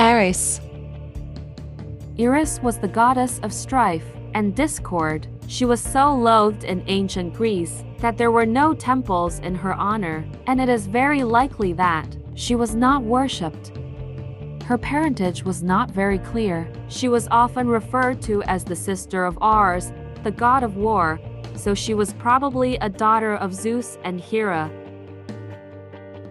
Aerys. Eris was the goddess of strife and discord. She was so loathed in ancient Greece that there were no temples in her honor, and it is very likely that she was not worshipped. Her parentage was not very clear. She was often referred to as the sister of Aerys, the god of war, so she was probably a daughter of Zeus and Hera.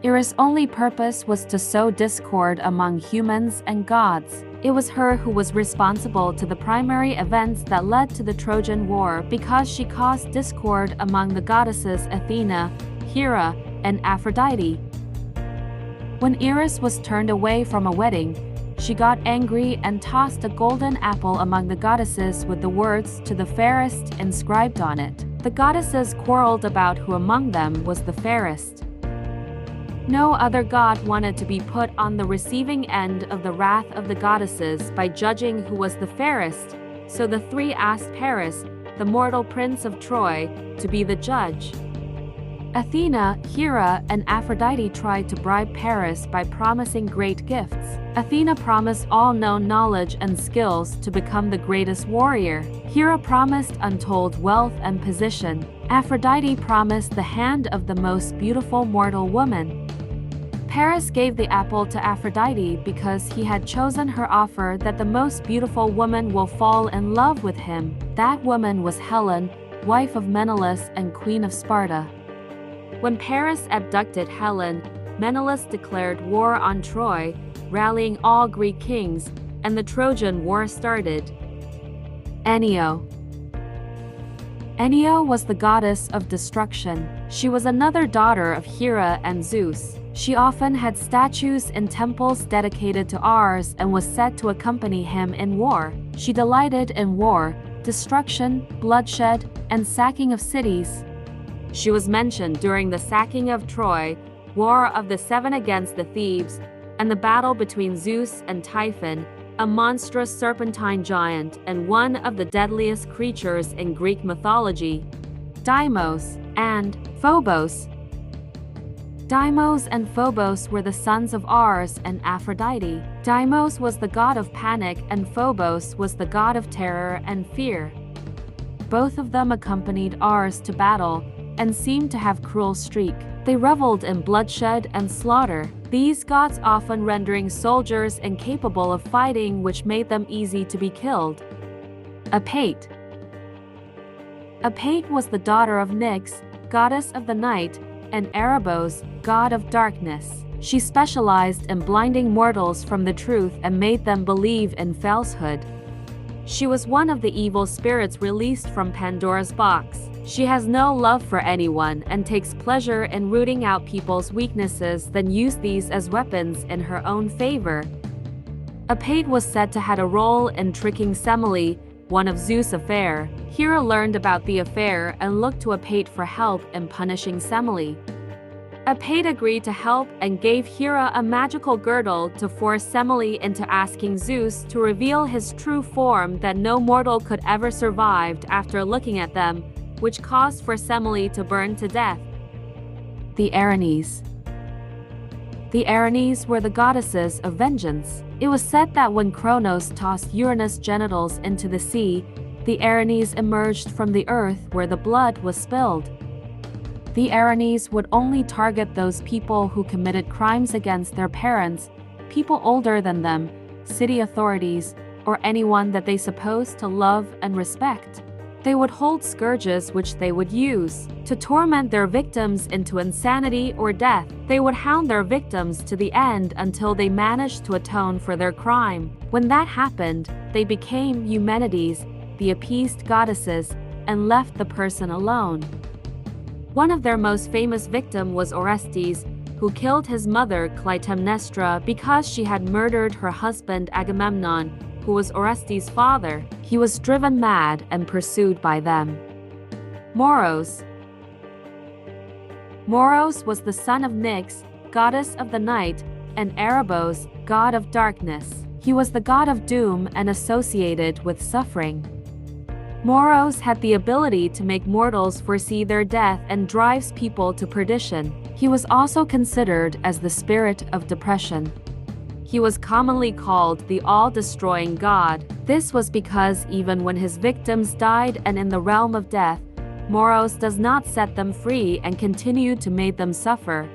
Eris' only purpose was to sow discord among humans and gods. It was her who was responsible to the primary events that led to the Trojan War because she caused discord among the goddesses Athena, Hera, and Aphrodite. When Eris was turned away from a wedding, she got angry and tossed a golden apple among the goddesses with the words "to the fairest" inscribed on it. The goddesses quarreled about who among them was the fairest. No other god wanted to be put on the receiving end of the wrath of the goddesses by judging who was the fairest, so the three asked Paris, the mortal prince of Troy, to be the judge. Athena, Hera, and Aphrodite tried to bribe Paris by promising great gifts. Athena promised all known knowledge and skills to become the greatest warrior. Hera promised untold wealth and position. Aphrodite promised the hand of the most beautiful mortal woman. Paris gave the apple to Aphrodite because he had chosen her offer that the most beautiful woman will fall in love with him. That woman was Helen, wife of Menelaus and queen of Sparta. When Paris abducted Helen, Menelaus declared war on Troy, rallying all Greek kings, and the Trojan War started. Enyo. Enyo was the goddess of destruction. She was another daughter of Hera and Zeus. She often had statues in temples dedicated to Aerys and was said to accompany him in war. She delighted in war, destruction, bloodshed, and sacking of cities. She was mentioned during the sacking of Troy, War of the Seven against the Thebes, and the battle between Zeus and Typhon, a monstrous serpentine giant and one of the deadliest creatures in Greek mythology. Deimos and Phobos. Deimos and Phobos were the sons of Aerys and Aphrodite. Deimos was the god of panic and Phobos was the god of terror and fear. Both of them accompanied Aerys to battle and seemed to have cruel streak. They reveled in bloodshed and slaughter, these gods often rendering soldiers incapable of fighting, which made them easy to be killed. Apate. Apate was the daughter of Nyx, goddess of the night, and Erebos, god of darkness. She specialized in blinding mortals from the truth and made them believe in falsehood. She was one of the evil spirits released from Pandora's box. She has no love for anyone and takes pleasure in rooting out people's weaknesses, then use these as weapons in her own favor. Apate was said to have a role in tricking Semele, one of Zeus' affair. Hera learned about the affair and looked to Apate for help in punishing Semele. Apate agreed to help and gave Hera a magical girdle to force Semele into asking Zeus to reveal his true form that no mortal could ever survive after looking at them, which caused for Semele to burn to death. The Erinyes. The Erinyes were the goddesses of vengeance. It was said that when Kronos tossed Uranus' genitals into the sea, the Erinyes emerged from the earth where the blood was spilled. The Erinyes would only target those people who committed crimes against their parents, people older than them, city authorities, or anyone that they supposed to love and respect. They would hold scourges which they would use to torment their victims into insanity or death. They would hound their victims to the end until they managed to atone for their crime. When that happened, they became Eumenides, the appeased goddesses, and left the person alone. One of their most famous victims was Orestes, who killed his mother Clytemnestra because she had murdered her husband Agamemnon, who was Orestes' father. He was driven mad and pursued by them. Moros. Moros was the son of Nyx, goddess of the night, and Erebos, god of darkness. He was the god of doom and associated with suffering. Moros had the ability to make mortals foresee their death and drives people to perdition. He was also considered as the spirit of depression. He was commonly called the all-destroying god. This was because even when his victims died and in the realm of death, Moros does not set them free and continue to make them suffer.